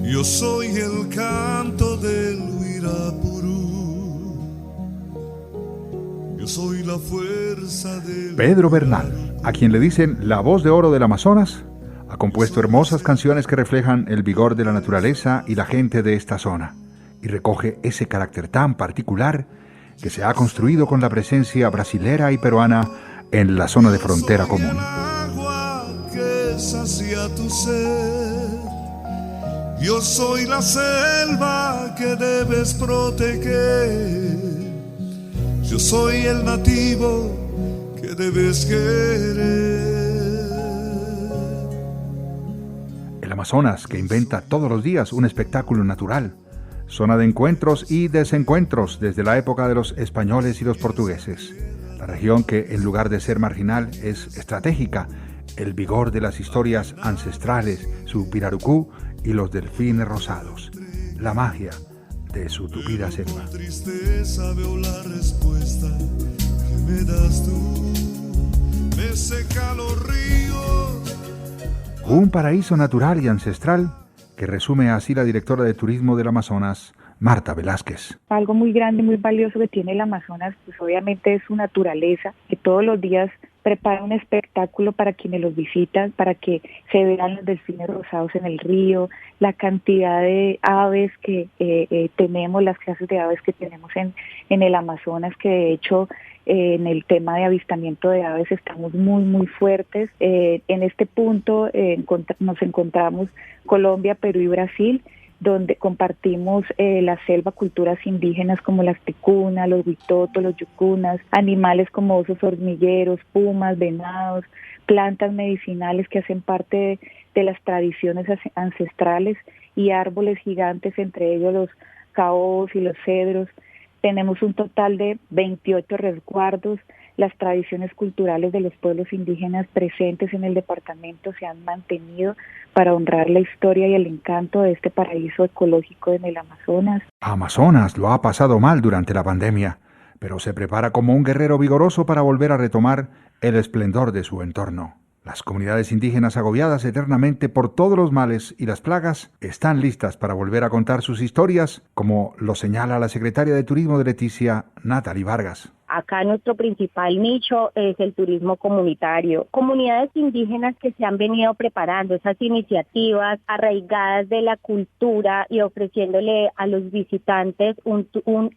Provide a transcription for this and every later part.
Yo soy el canto del Uirapuru. Yo soy la fuerza del... Pedro Bernal, a quien le dicen la voz de oro del Amazonas, ha compuesto hermosas canciones que reflejan el vigor de la naturaleza y la gente de esta zona, y recoge ese carácter tan particular que se ha construido con la presencia brasilera y peruana en la zona de frontera común. Yo soy la selva que debes proteger. Yo soy el nativo que debes querer. El Amazonas, que inventa todos los días un espectáculo natural, zona de encuentros y desencuentros desde la época de los españoles y los portugueses. La región que, en lugar de ser marginal, es estratégica. El vigor de las historias ancestrales, su pirarucú y los delfines rosados. La magia de su tupida selva. Tristeza veo la respuesta que me das tú. Me seca los ríos. Un paraíso natural y ancestral que resume así la directora de turismo del Amazonas, Marta Velázquez. Algo muy grande, muy valioso que tiene el Amazonas, pues obviamente es su naturaleza, que todos los días prepara un espectáculo para quienes los visitan, para que se vean los delfines rosados en el río, la cantidad de aves que tenemos, las clases de aves que tenemos en el Amazonas, que de hecho en el tema de avistamiento de aves estamos muy, muy fuertes. En este punto nos encontramos Colombia, Perú y Brasil, donde compartimos la selva, culturas indígenas como las ticunas, los huitotos, los yucunas, animales como osos hormigueros, pumas, venados, plantas medicinales que hacen parte de las tradiciones ancestrales y árboles gigantes, entre ellos los caobos y los cedros. Tenemos un total de 28 resguardos. Las tradiciones culturales de los pueblos indígenas presentes en el departamento se han mantenido para honrar la historia y el encanto de este paraíso ecológico en el Amazonas. Amazonas lo ha pasado mal durante la pandemia, pero se prepara como un guerrero vigoroso para volver a retomar el esplendor de su entorno. Las comunidades indígenas agobiadas eternamente por todos los males y las plagas están listas para volver a contar sus historias, como lo señala la secretaria de Turismo de Leticia, Natalie Vargas. Acá nuestro principal nicho es el turismo comunitario. Comunidades indígenas que se han venido preparando esas iniciativas arraigadas de la cultura y ofreciéndole a los visitantes un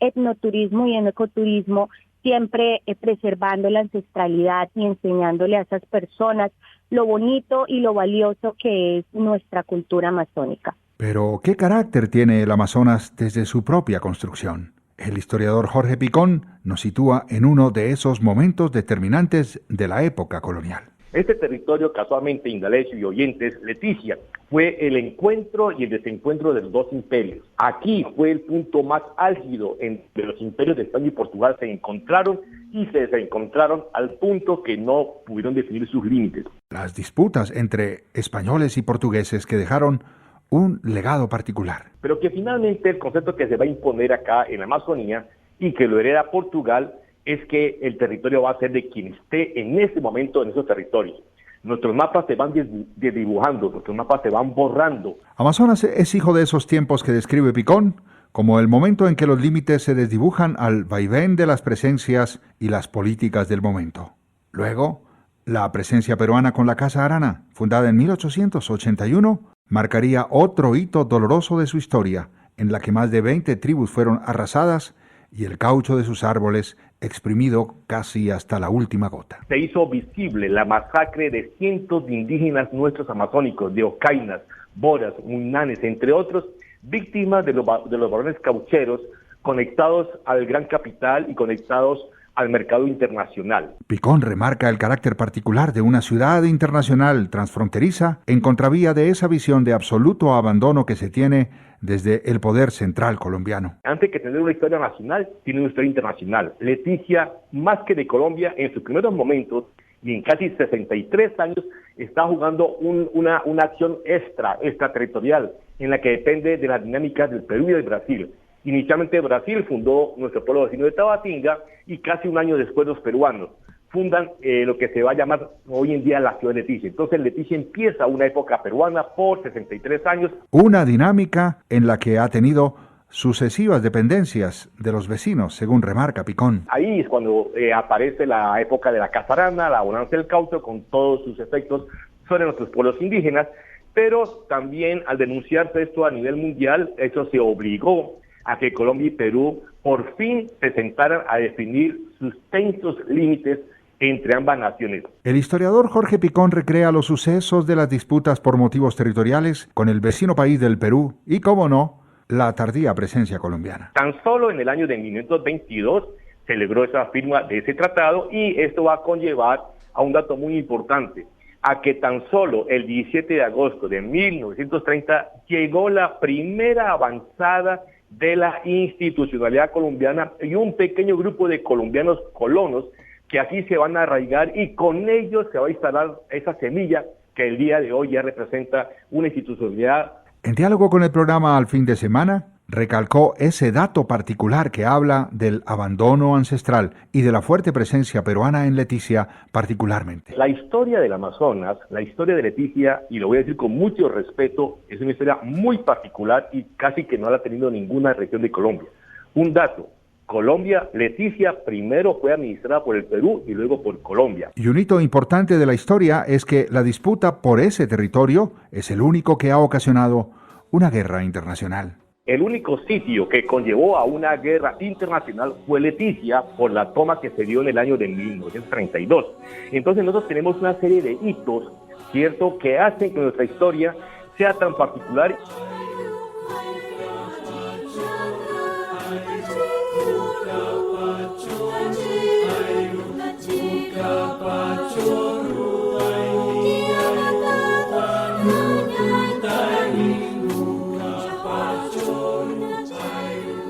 etnoturismo y un ecoturismo, siempre preservando la ancestralidad y enseñándole a esas personas lo bonito y lo valioso que es nuestra cultura amazónica. Pero, ¿qué carácter tiene el Amazonas desde su propia construcción? El historiador Jorge Picón nos sitúa en uno de esos momentos determinantes de la época colonial. Este territorio, casualmente, Indalecio y oyentes, Leticia, fue el encuentro y el desencuentro de los dos imperios. Aquí fue el punto más álgido entre los imperios de España y Portugal. Se encontraron y se desencontraron al punto que no pudieron definir sus límites. Las disputas entre españoles y portugueses que dejaron un legado particular. Pero que finalmente el concepto que se va a imponer acá en la Amazonía y que lo hereda Portugal es que el territorio va a ser de quien esté en ese momento en esos territorios. Nuestros mapas se van desdibujando, nuestros mapas se van borrando. Amazonas es hijo de esos tiempos que describe Picón, como el momento en que los límites se desdibujan al vaivén de las presencias y las políticas del momento. Luego, la presencia peruana con la Casa Arana, fundada en 1881, marcaría otro hito doloroso de su historia, en la que más de 20 tribus fueron arrasadas y el caucho de sus árboles exprimido casi hasta la última gota. Se hizo visible la masacre de cientos de indígenas nuestros amazónicos, de ocainas, boras, munanes, entre otros, víctimas de los varones caucheros conectados al gran capital y conectados al mercado internacional. Picón remarca el carácter particular de una ciudad internacional transfronteriza en contravía de esa visión de absoluto abandono que se tiene desde el poder central colombiano. Antes que tener una historia nacional, tiene una historia internacional. Leticia, más que de Colombia, en sus primeros momentos y en casi 63 años, está jugando una acción extraterritorial, en la que depende de las dinámicas del Perú y del Brasil. Inicialmente Brasil fundó nuestro pueblo vecino de Tabatinga y casi un año después los peruanos. fundan lo que se va a llamar hoy en día la ciudad de Leticia. Entonces Leticia empieza una época peruana por 63 años. Una dinámica en la que ha tenido sucesivas dependencias de los vecinos, según remarca Picón. Ahí es cuando aparece la época de la casarana, la bonanza del caucho, con todos sus efectos sobre nuestros pueblos indígenas, pero también al denunciarse esto a nivel mundial, eso se obligó a que Colombia y Perú por fin se sentaran a definir sus tensos límites entre ambas naciones. El historiador Jorge Picón recrea los sucesos de las disputas por motivos territoriales con el vecino país del Perú y, cómo no, la tardía presencia colombiana. Tan solo en el año de 1922 se logró esa firma de ese tratado y esto va a conllevar a un dato muy importante, a que tan solo el 17 de agosto de 1930 llegó la primera avanzada de la institucionalidad colombiana y un pequeño grupo de colombianos colonos que aquí se van a arraigar y con ellos se va a instalar esa semilla que el día de hoy ya representa una institucionalidad. En diálogo con el programa Al Fin de Semana, recalcó ese dato particular que habla del abandono ancestral y de la fuerte presencia peruana en Leticia particularmente. La historia del Amazonas, la historia de Leticia, y lo voy a decir con mucho respeto, es una historia muy particular y casi que no la ha tenido ninguna región de Colombia. Un dato: Colombia, Leticia primero fue administrada por el Perú y luego por Colombia. Y un hito importante de la historia es que la disputa por ese territorio es el único que ha ocasionado una guerra internacional. El único sitio que conllevó a una guerra internacional fue Leticia por la toma que se dio en el año de 1932. Entonces nosotros tenemos una serie de hitos, ¿cierto?, que hacen que nuestra historia sea tan particular.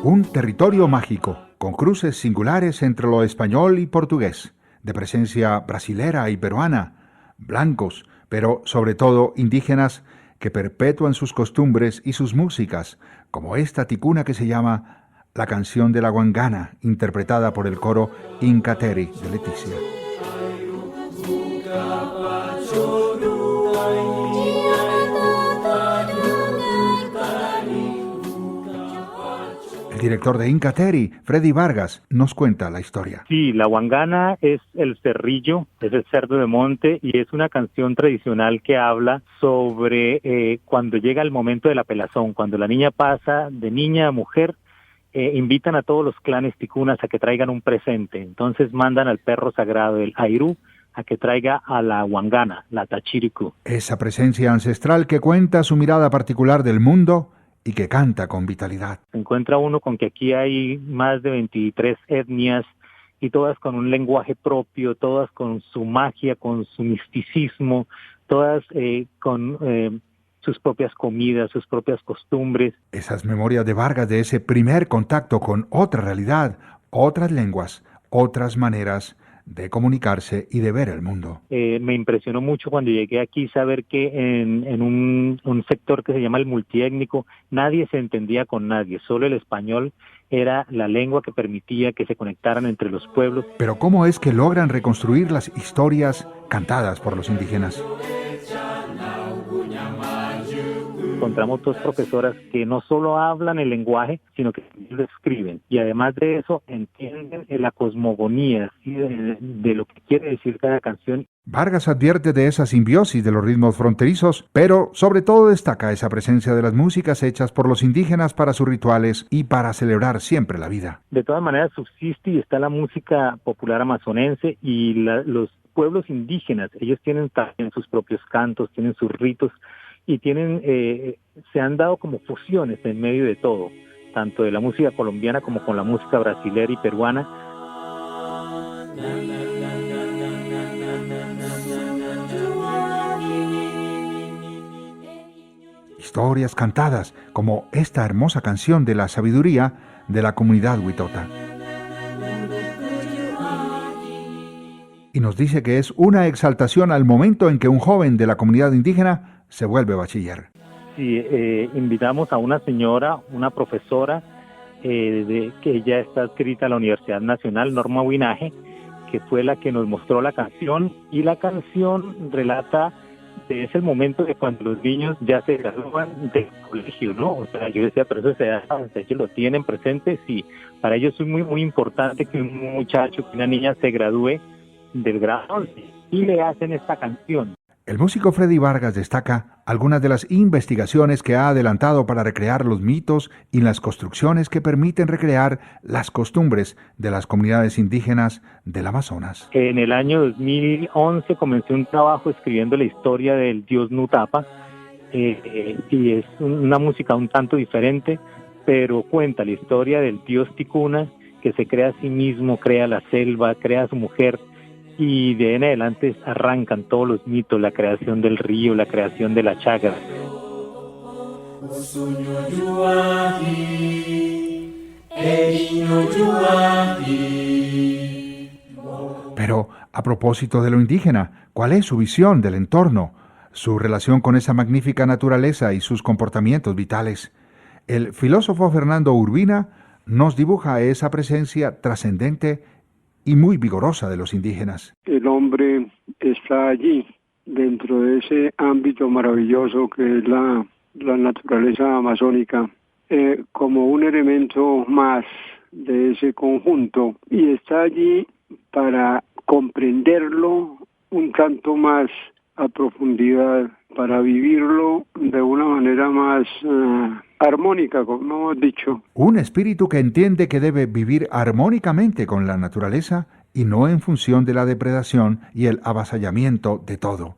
Un territorio mágico, con cruces singulares entre lo español y portugués, de presencia brasilera y peruana, blancos, pero sobre todo indígenas que perpetúan sus costumbres y sus músicas, como esta ticuna que se llama La Canción de la Huangana, interpretada por el coro Incateri de Leticia. El director de Incateri, Freddy Vargas, nos cuenta la historia. Sí, la huangana es el cerrillo, es el cerdo de monte y es una canción tradicional que habla sobre cuando llega el momento de la pelazón, cuando la niña pasa de niña a mujer, invitan a todos los clanes ticunas a que traigan un presente. Entonces mandan al perro sagrado, el airú, a que traiga a la huangana, la tachiricu. Esa presencia ancestral que cuenta su mirada particular del mundo y que canta con vitalidad. Se encuentra uno con que aquí hay más de 23 etnias y todas con un lenguaje propio, todas con su magia, con su misticismo, todas con sus propias comidas, sus propias costumbres. Esas memorias de Vargas de ese primer contacto con otra realidad, otras lenguas, otras maneras de comunicarse y de ver el mundo. Me impresionó mucho cuando llegué aquí saber que en un sector que se llama el multiétnico, nadie se entendía con nadie, solo el español era la lengua que permitía que se conectaran entre los pueblos. Pero ¿cómo es que logran reconstruir las historias cantadas por los indígenas? Encontramos dos profesoras que no solo hablan el lenguaje, sino que lo escriben. Y además de eso, entienden la cosmogonía, ¿sí?, de lo que quiere decir cada canción. Vargas advierte de esa simbiosis de los ritmos fronterizos, pero sobre todo destaca esa presencia de las músicas hechas por los indígenas para sus rituales y para celebrar siempre la vida. De todas maneras subsiste y está la música popular amazonense y los pueblos indígenas, ellos tienen también sus propios cantos, tienen sus ritos, y se han dado como fusiones en medio de todo, tanto de la música colombiana como con la música brasilera y peruana. Historias cantadas, como esta hermosa canción de la sabiduría de la comunidad huitota. Y nos dice que es una exaltación al momento en que un joven de la comunidad indígena se vuelve bachiller. Sí, invitamos a una señora, una profesora, que ya está adscrita a la Universidad Nacional, Norma Huinaje, que fue la que nos mostró la canción, y la canción relata es el momento de cuando los niños ya se gradúan del colegio, ¿no? O sea, yo decía, pero eso se da, ellos lo tienen presente, sí. Para ellos es muy, muy importante que un muchacho, que una niña se gradúe del grado 11, y le hacen esta canción. El músico Freddy Vargas destaca algunas de las investigaciones que ha adelantado para recrear los mitos y las construcciones que permiten recrear las costumbres de las comunidades indígenas del Amazonas. En el año 2011 comencé un trabajo escribiendo la historia del dios Nutapa, y es una música un tanto diferente, pero cuenta la historia del dios Ticuna, que se crea a sí mismo, crea la selva, crea a su mujer, y de ahí en adelante arrancan todos los mitos, la creación del río, la creación de la chagra. Pero, a propósito de lo indígena, ¿cuál es su visión del entorno, su relación con esa magnífica naturaleza y sus comportamientos vitales? El filósofo Fernando Urbina nos dibuja esa presencia trascendente y muy vigorosa de los indígenas. El hombre está allí, dentro de ese ámbito maravilloso que es la naturaleza amazónica, como un elemento más de ese conjunto, y está allí para comprenderlo un tanto más a profundidad, para vivirlo de una manera más armónica, como hemos dicho. Un espíritu que entiende que debe vivir armónicamente con la naturaleza y no en función de la depredación y el avasallamiento de todo.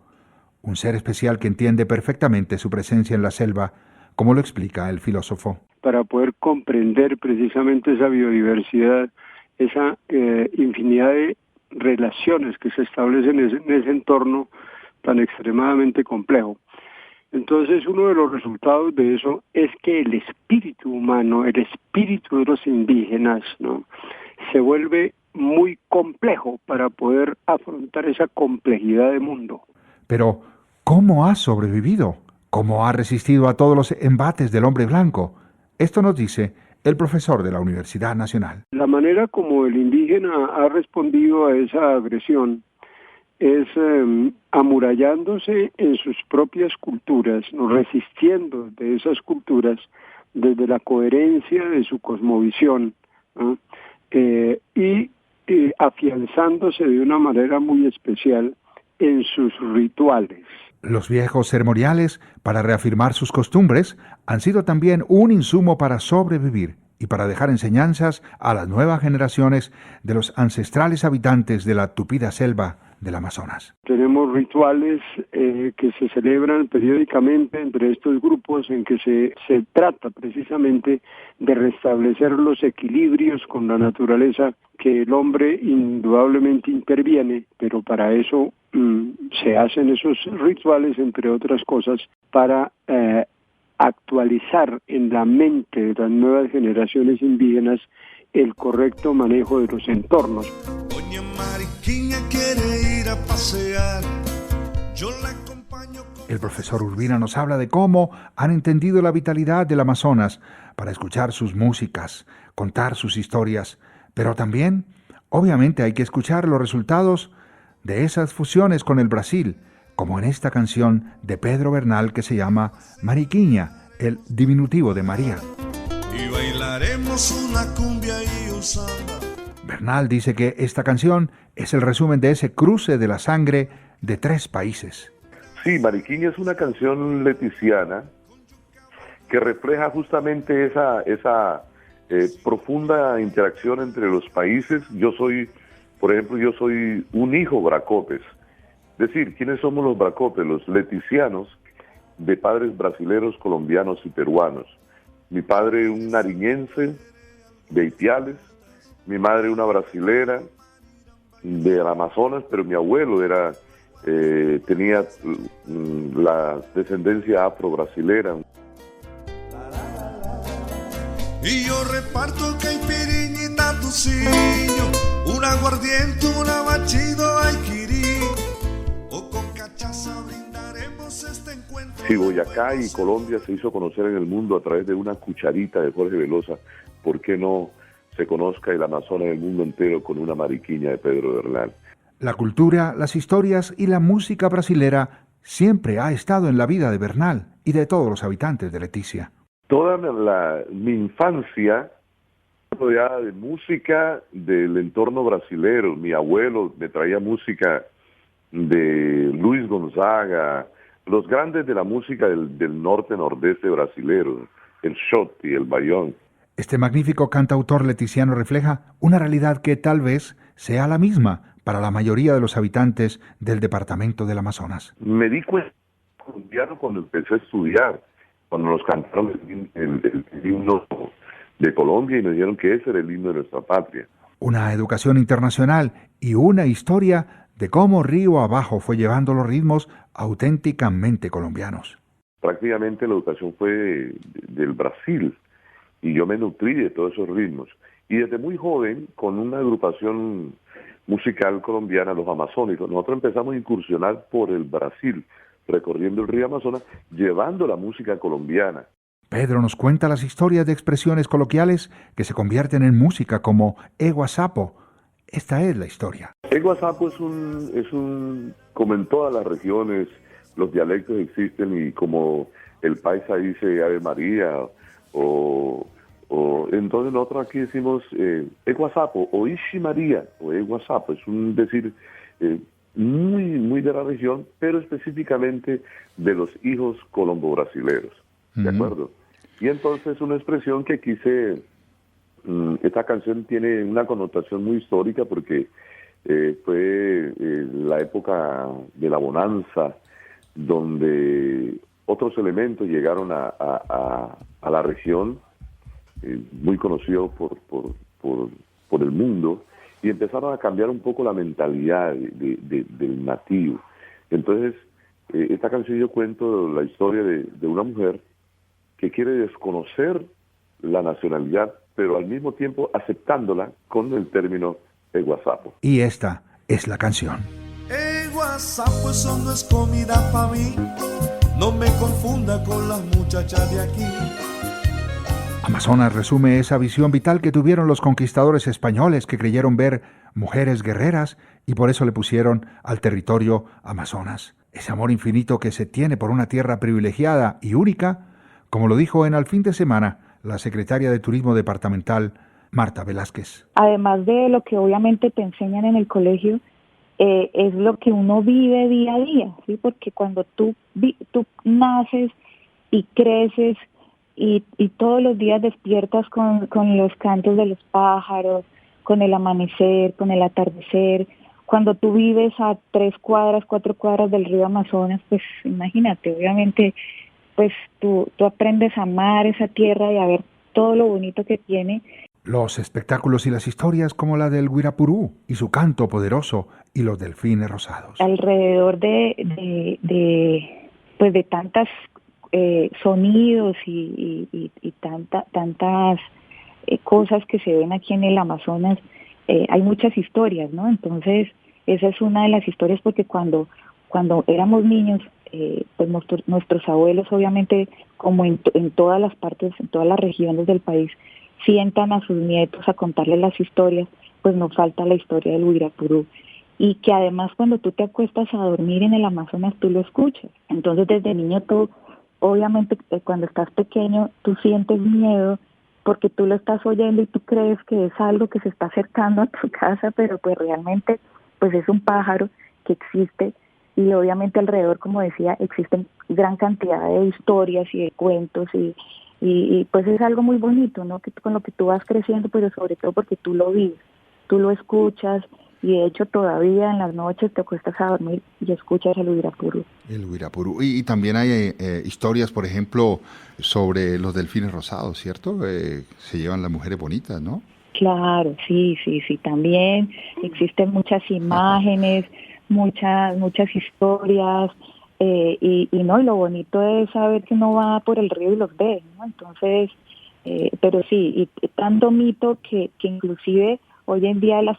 Un ser especial que entiende perfectamente su presencia en la selva, como lo explica el filósofo. Para poder comprender precisamente esa biodiversidad, esa infinidad de relaciones que se establecen en ese entorno tan extremadamente complejo. Entonces, uno de los resultados de eso es que el espíritu humano, el espíritu de los indígenas, ¿no?, se vuelve muy complejo para poder afrontar esa complejidad de mundo. Pero, ¿cómo ha sobrevivido? ¿Cómo ha resistido a todos los embates del hombre blanco? Esto nos dice el profesor de la Universidad Nacional. La manera como el indígena ha respondido a esa agresión es amurallándose en sus propias culturas, ¿no?, resistiendo de esas culturas desde la coherencia de su cosmovisión, ¿no?, y afianzándose de una manera muy especial en sus rituales. Los viejos ceremoniales, para reafirmar sus costumbres, han sido también un insumo para sobrevivir y para dejar enseñanzas a las nuevas generaciones de los ancestrales habitantes de la tupida selva del Amazonas. Tenemos rituales que se celebran periódicamente entre estos grupos en que se trata precisamente de restablecer los equilibrios con la naturaleza, que el hombre indudablemente interviene, pero para eso se hacen esos rituales, entre otras cosas, para actualizar en la mente de las nuevas generaciones indígenas el correcto manejo de los entornos. Doña Mariquiña quiere ir a pasear, yo la acompaño con... El profesor Urbina nos habla de cómo han entendido la vitalidad del Amazonas para escuchar sus músicas, contar sus historias, pero también, obviamente, hay que escuchar los resultados de esas fusiones con el Brasil, como en esta canción de Pedro Bernal que se llama Mariquiña, el diminutivo de María. Y bailaremos una cumbia y un samba. Bernal dice que esta canción es el resumen de ese cruce de la sangre de 3 países. Sí, Mariquiña es una canción leticiana que refleja justamente esa profunda interacción entre los países. Por ejemplo, yo soy un hijo bracopes. Es decir, ¿quiénes somos los bracopes? Los leticianos de padres brasileros, colombianos y peruanos. Mi padre un nariñense de Ipiales, mi madre una brasilera del Amazonas, pero mi abuelo tenía la descendencia afro-brasilera. Y yo reparto caipirinha y tuciño, un aguardiente, un abachido, aiquirí, o con cachaza brindaremos este encuentro. Si Boyacá y Colombia se hizo conocer en el mundo a través de una cucharita de Jorge Velosa, ¿por qué no se conozca el Amazonas en el mundo entero con una mariquiña de Pedro Bernal. La cultura, las historias y la música brasilera siempre ha estado en la vida de Bernal y de todos los habitantes de Leticia. Toda mi infancia rodeada de música del entorno brasilero. Mi abuelo me traía música de Luis Gonzaga, los grandes de la música del norte-nordeste brasilero, el Xotti, el Bayón. Este magnífico cantautor leticiano refleja una realidad que tal vez sea la misma para la mayoría de los habitantes del departamento del Amazonas. Me di cuenta colombiano cuando empecé a estudiar, cuando nos cantaron el himno de Colombia y nos dijeron que ese era el himno de nuestra patria. Una educación internacional y una historia de cómo río abajo fue llevando los ritmos auténticamente colombianos. Prácticamente la educación fue del Brasil y yo me nutrí de todos esos ritmos. Y desde muy joven, con una agrupación musical colombiana, los Amazónicos, nosotros empezamos a incursionar por el Brasil, recorriendo el río Amazonas, llevando la música colombiana. Pedro nos cuenta las historias de expresiones coloquiales que se convierten en música, como Eguasapo. Esta es la historia. Eguasapo como en todas las regiones, los dialectos existen y como el paisa dice Ave María, entonces nosotros aquí decimos Eguasapo o Ishi María o Eguasapo. Es un decir muy de la región, pero específicamente de los hijos colombo-brasileros. ¿De acuerdo? Y entonces una expresión que quise, esta canción tiene una connotación muy histórica porque fue la época de la bonanza, donde otros elementos llegaron a la región, muy conocido por el mundo, y empezaron a cambiar un poco la mentalidad del nativo. Entonces, esta canción yo cuento la historia de una mujer que quiere desconocer la nacionalidad, pero al mismo tiempo aceptándola con el término Eguasapo. Y esta es la canción. Eguasapo, eso no es comida para mí, no me confunda con las muchachas de aquí. Amazonas resume esa visión vital que tuvieron los conquistadores españoles que creyeron ver mujeres guerreras y por eso le pusieron al territorio Amazonas. Ese amor infinito que se tiene por una tierra privilegiada y única, como lo dijo en Al Fin de Semana la secretaria de Turismo Departamental, Marta Velázquez. Además de lo que obviamente te enseñan en el colegio, es lo que uno vive día a día, ¿sí? Porque cuando tú naces y creces y todos los días despiertas con los cantos de los pájaros, con el amanecer, con el atardecer, cuando tú vives a 3 cuadras, 4 cuadras del río Amazonas, pues imagínate, obviamente, pues tú aprendes a amar esa tierra y a ver todo lo bonito que tiene. Los espectáculos y las historias como la del Guirapurú y su canto poderoso y los delfines rosados. Alrededor de tantas sonidos y tantas cosas que se ven aquí en el Amazonas, hay muchas historias, ¿no? Entonces, esa es una de las historias porque cuando éramos niños, pues nuestros abuelos, obviamente, como en todas las partes, en todas las regiones del país, sientan a sus nietos a contarles las historias, pues nos falta la historia del Guirapurú. Y que además cuando tú te acuestas a dormir en el Amazonas, tú lo escuchas. Entonces desde niño tú, obviamente cuando estás pequeño, tú sientes miedo porque tú lo estás oyendo y tú crees que es algo que se está acercando a tu casa, pero pues realmente pues es un pájaro que existe. Y obviamente alrededor, como decía, existen gran cantidad de historias y de cuentos y pues es algo muy bonito, ¿no? Que con lo que tú vas creciendo, pero sobre todo porque tú lo vives, tú lo escuchas y de hecho todavía en las noches te acuestas a dormir y escuchas el Guirapurú. El Guirapurú. Y también hay historias, por ejemplo, sobre los delfines rosados, ¿cierto? Se llevan las mujeres bonitas, ¿no? Claro, sí, también existen muchas imágenes, muchas historias, y lo bonito es saber que uno va por el río y los ve, ¿no? Entonces, pero sí, y tanto mito que inclusive hoy en día las